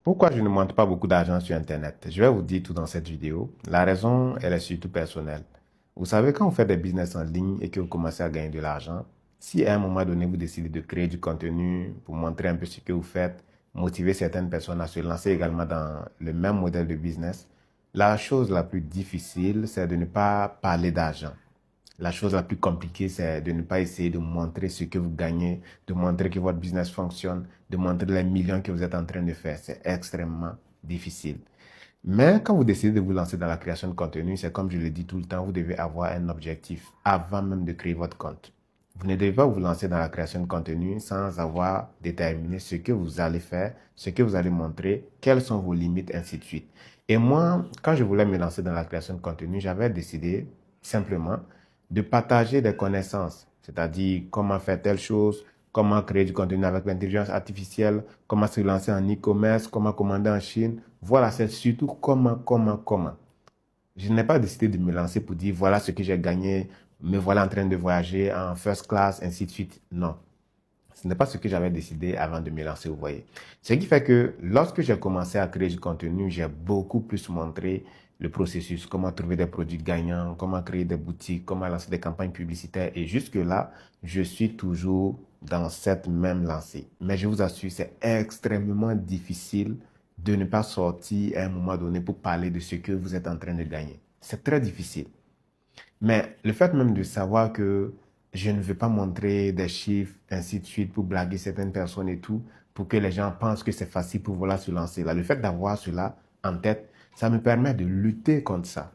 Pourquoi je ne montre pas beaucoup d'argent sur Internet? Je vais vous dire tout dans cette vidéo. La raison, elle est surtout personnelle. Vous savez, quand vous faites des business en ligne et que vous commencez à gagner de l'argent, si à un moment donné, vous décidez de créer du contenu pour montrer un peu ce que vous faites, motiver certaines personnes à se lancer également dans le même modèle de business, la chose la plus difficile, c'est de ne pas parler d'argent. La chose la plus compliquée, c'est de ne pas essayer de montrer ce que vous gagnez, de montrer que votre business fonctionne, de montrer les millions que vous êtes en train de faire. C'est extrêmement difficile. Mais quand vous décidez de vous lancer dans la création de contenu, c'est comme je le dis tout le temps, vous devez avoir un objectif avant même de créer votre compte. Vous ne devez pas vous lancer dans la création de contenu sans avoir déterminé ce que vous allez faire, ce que vous allez montrer, quelles sont vos limites, ainsi de suite. Et moi, quand je voulais me lancer dans la création de contenu, j'avais décidé simplement de partager des connaissances, c'est-à-dire comment faire telle chose, comment créer du contenu avec l'intelligence artificielle, comment se lancer en e-commerce, comment commander en Chine. Voilà, c'est surtout comment. Je n'ai pas décidé de me lancer pour dire voilà ce que j'ai gagné, me voilà en train de voyager en first class, ainsi de suite. Non. Ce n'est pas ce que j'avais décidé avant de me lancer, vous voyez. Ce qui fait que lorsque j'ai commencé à créer du contenu, j'ai beaucoup plus montré le processus, comment trouver des produits gagnants, comment créer des boutiques, comment lancer des campagnes publicitaires. Et jusque-là, je suis toujours dans cette même lancée. Mais je vous assure, c'est extrêmement difficile de ne pas sortir à un moment donné pour parler de ce que vous êtes en train de gagner. C'est très difficile. Mais le fait même de savoir que je ne veux pas montrer des chiffres, ainsi de suite, pour blaguer certaines personnes et tout, pour que les gens pensent que c'est facile pour voilà se lancer là. Le fait d'avoir cela en tête, ça me permet de lutter contre ça.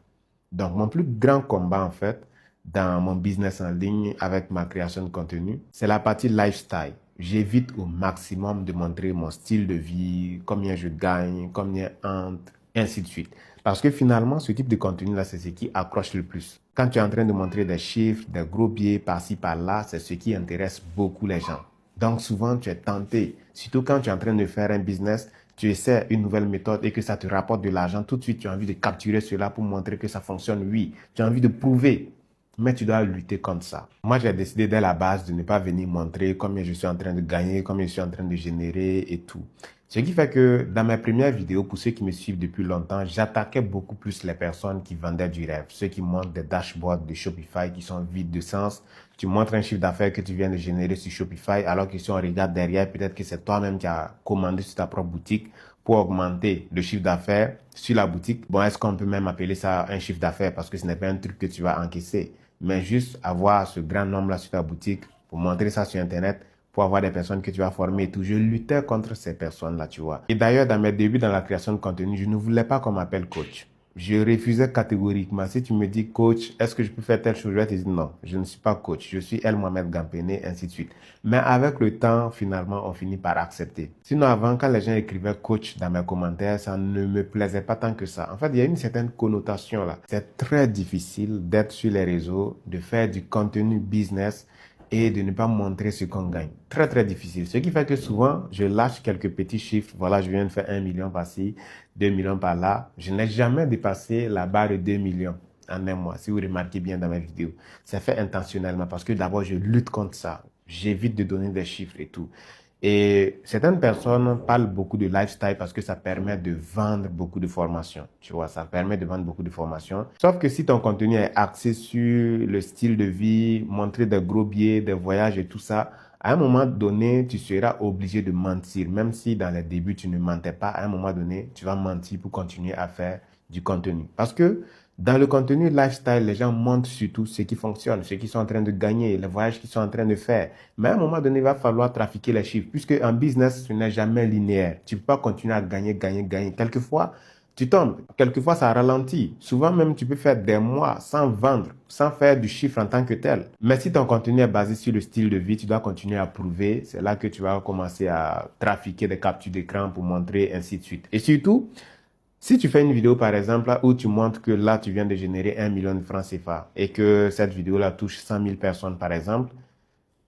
Donc, mon plus grand combat, en fait, dans mon business en ligne avec ma création de contenu, c'est la partie lifestyle. J'évite au maximum de montrer mon style de vie, combien je gagne, combien entre, et ainsi de suite. Parce que finalement, ce type de contenu-là, c'est ce qui accroche le plus. Quand tu es en train de montrer des chiffres, des gros billets par-ci, par-là, c'est ce qui intéresse beaucoup les gens. Donc souvent, tu es tenté, surtout quand tu es en train de faire un business, tu essaies une nouvelle méthode et que ça te rapporte de l'argent, tout de suite, tu as envie de capturer cela pour montrer que ça fonctionne, oui. Tu as envie de prouver, mais tu dois lutter contre ça. Moi, j'ai décidé dès la base de ne pas venir montrer combien je suis en train de gagner, combien je suis en train de générer et tout. Ce qui fait que dans mes premières vidéos, pour ceux qui me suivent depuis longtemps, j'attaquais beaucoup plus les personnes qui vendaient du rêve. Ceux qui montrent des dashboards de Shopify qui sont vides de sens. Tu montres un chiffre d'affaires que tu viens de générer sur Shopify, alors que si on regarde derrière, peut-être que c'est toi-même qui as commandé sur ta propre boutique pour augmenter le chiffre d'affaires sur la boutique. Bon, est-ce qu'on peut même appeler ça un chiffre d'affaires parce que ce n'est pas un truc que tu vas encaisser, mais juste avoir ce grand nombre-là sur ta boutique pour montrer ça sur Internet, pour avoir des personnes que tu vas former et tout. Je luttais contre ces personnes-là, tu vois. Et d'ailleurs, dans mes débuts dans la création de contenu, je ne voulais pas qu'on m'appelle coach. Je refusais catégoriquement. Si tu me dis coach, est-ce que je peux faire telle chose? Je vais te dire non, je ne suis pas coach. Je suis El Mohamed Gampene, ainsi de suite. Mais avec le temps, finalement, on finit par accepter. Sinon, avant, quand les gens écrivaient coach dans mes commentaires, ça ne me plaisait pas tant que ça. En fait, il y a une certaine connotation là. C'est très difficile d'être sur les réseaux, de faire du contenu business et de ne pas montrer ce qu'on gagne. Très, très difficile. Ce qui fait que souvent, je lâche quelques petits chiffres. Voilà, je viens de faire 1 million par-ci, 2 millions par-là. Je n'ai jamais dépassé la barre de 2 millions en un mois, si vous remarquez bien dans mes vidéos. C'est fait intentionnellement parce que d'abord, je lutte contre ça. J'évite de donner des chiffres et tout. Et certaines personnes parlent beaucoup de lifestyle parce que ça permet de vendre beaucoup de formations. Tu vois, ça permet de vendre beaucoup de formations. Sauf que si ton contenu est axé sur le style de vie, montrer des gros billets, des voyages et tout ça, à un moment donné, tu seras obligé de mentir. Même si dans les débuts, tu ne mentais pas, à un moment donné, tu vas mentir pour continuer à faire du contenu. Parce que dans le contenu lifestyle, les gens montrent surtout ce qui fonctionne, ce qu'ils sont en train de gagner, les voyages qu'ils sont en train de faire. Mais à un moment donné, il va falloir trafiquer les chiffres, puisque en business, ce n'est jamais linéaire. Tu ne peux pas continuer à gagner. Quelquefois, tu tombes. Quelquefois, ça ralentit. Souvent même, tu peux faire des mois sans vendre, sans faire du chiffre en tant que tel. Mais si ton contenu est basé sur le style de vie, tu dois continuer à prouver. C'est là que tu vas commencer à trafiquer des captures d'écran pour montrer, ainsi de suite. Et surtout, si tu fais une vidéo, par exemple, où tu montres que là, tu viens de générer 1 million de francs CFA et que cette vidéo-là touche 100 000 personnes, par exemple,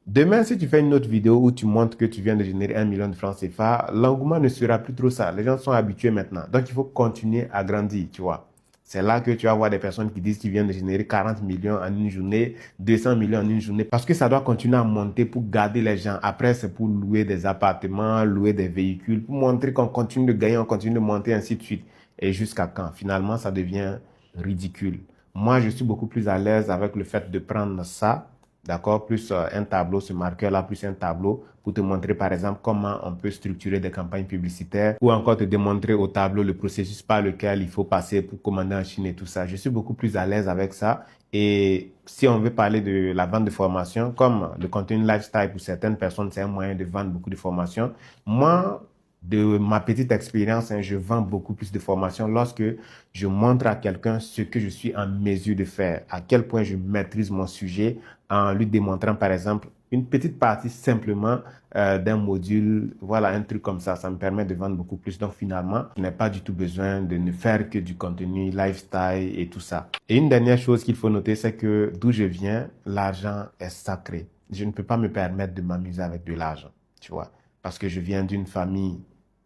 demain, si tu fais une autre vidéo où tu montres que tu viens de générer 1 million de francs CFA, l'engouement ne sera plus trop ça. Les gens sont habitués maintenant. Donc, il faut continuer à grandir, tu vois. C'est là que tu vas voir des personnes qui disent qu'ils viennent de générer 40 millions en une journée, 200 millions en une journée, parce que ça doit continuer à monter pour garder les gens. Après, c'est pour louer des appartements, louer des véhicules, pour montrer qu'on continue de gagner, on continue de monter, ainsi de suite. Et jusqu'à quand? Finalement, ça devient ridicule. Moi, je suis beaucoup plus à l'aise avec le fait de prendre ça, d'accord, plus un tableau, ce marqueur-là, plus un tableau, pour te montrer, par exemple, comment on peut structurer des campagnes publicitaires, ou encore te démontrer au tableau le processus par lequel il faut passer pour commander en Chine et tout ça. Je suis beaucoup plus à l'aise avec ça. Et si on veut parler de la vente de formation, comme le contenu lifestyle pour certaines personnes, c'est un moyen de vendre beaucoup de formations. Moi, de ma petite expérience, je vends beaucoup plus de formations lorsque je montre à quelqu'un ce que je suis en mesure de faire, à quel point je maîtrise mon sujet, en lui démontrant par exemple une petite partie simplement d'un module, voilà, un truc comme ça me permet de vendre beaucoup plus. Donc finalement, je n'ai pas du tout besoin de ne faire que du contenu lifestyle et tout ça. Et une dernière chose qu'il faut noter, c'est que d'où je viens, l'argent est sacré. Je ne peux pas me permettre de m'amuser avec de l'argent, tu vois, parce que je viens d'une famille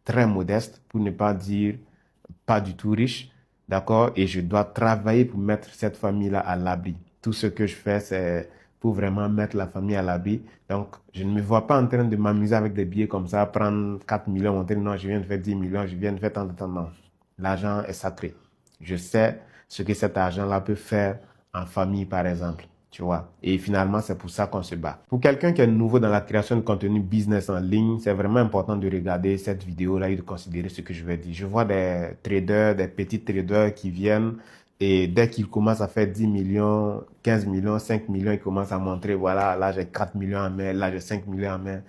très modeste, pour ne pas dire pas du tout riche, d'accord? Et je dois travailler pour mettre cette famille-là à l'abri. Tout ce que je fais, c'est pour vraiment mettre la famille à l'abri. Donc, je ne me vois pas en train de m'amuser avec des billets comme ça, prendre 4 millions, monter, non, je viens de faire 10 millions, je viens de faire tant de temps. Non, l'argent est sacré. Je sais ce que cet argent-là peut faire en famille, par exemple. Tu vois. Et finalement, c'est pour ça qu'on se bat. Pour quelqu'un qui est nouveau dans la création de contenu business en ligne, c'est vraiment important de regarder cette vidéo-là et de considérer ce que je vais dire. Je vois des traders, des petits traders qui viennent et dès qu'ils commencent à faire 10 millions, 15 millions, 5 millions, ils commencent à montrer, voilà, là j'ai 4 millions en main, là j'ai 5 millions en main.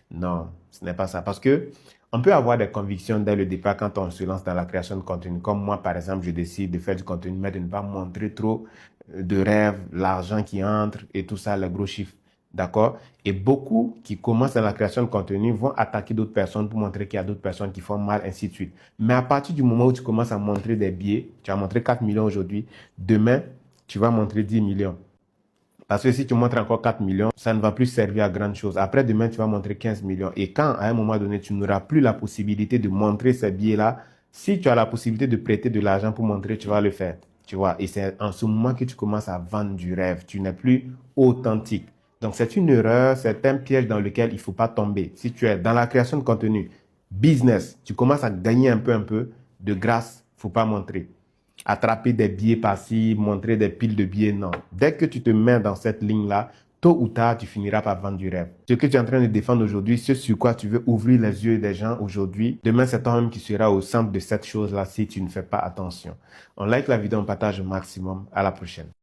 Non, ce n'est pas ça. Parce que on peut avoir des convictions dès le départ quand on se lance dans la création de contenu. Comme moi, par exemple, je décide de faire du contenu, mais de ne pas montrer trop de rêves, l'argent qui entre et tout ça, les gros chiffres. D'accord? Et beaucoup qui commencent dans la création de contenu vont attaquer d'autres personnes pour montrer qu'il y a d'autres personnes qui font mal, ainsi de suite. Mais à partir du moment où tu commences à montrer des billets, tu as montré 4 millions aujourd'hui, demain, tu vas montrer 10 millions. Parce que si tu montres encore 4 millions, ça ne va plus servir à grande chose. Après, demain, tu vas montrer 15 millions. Et quand, à un moment donné, tu n'auras plus la possibilité de montrer ces billets-là, si tu as la possibilité de prêter de l'argent pour montrer, tu vas le faire. Tu vois, et c'est en ce moment que tu commences à vendre du rêve. Tu n'es plus authentique. Donc, c'est une erreur, c'est un piège dans lequel il ne faut pas tomber. Si tu es dans la création de contenu, business, tu commences à gagner un peu, de grâce, il ne faut pas montrer. Attraper des billets par-ci, montrer des piles de billets, non. Dès que tu te mets dans cette ligne-là, tôt ou tard, tu finiras par vendre du rêve. Ce que tu es en train de défendre aujourd'hui, ce sur quoi tu veux ouvrir les yeux des gens aujourd'hui, demain, c'est toi-même qui seras au centre de cette chose-là si tu ne fais pas attention. On like la vidéo, on partage au maximum. À la prochaine.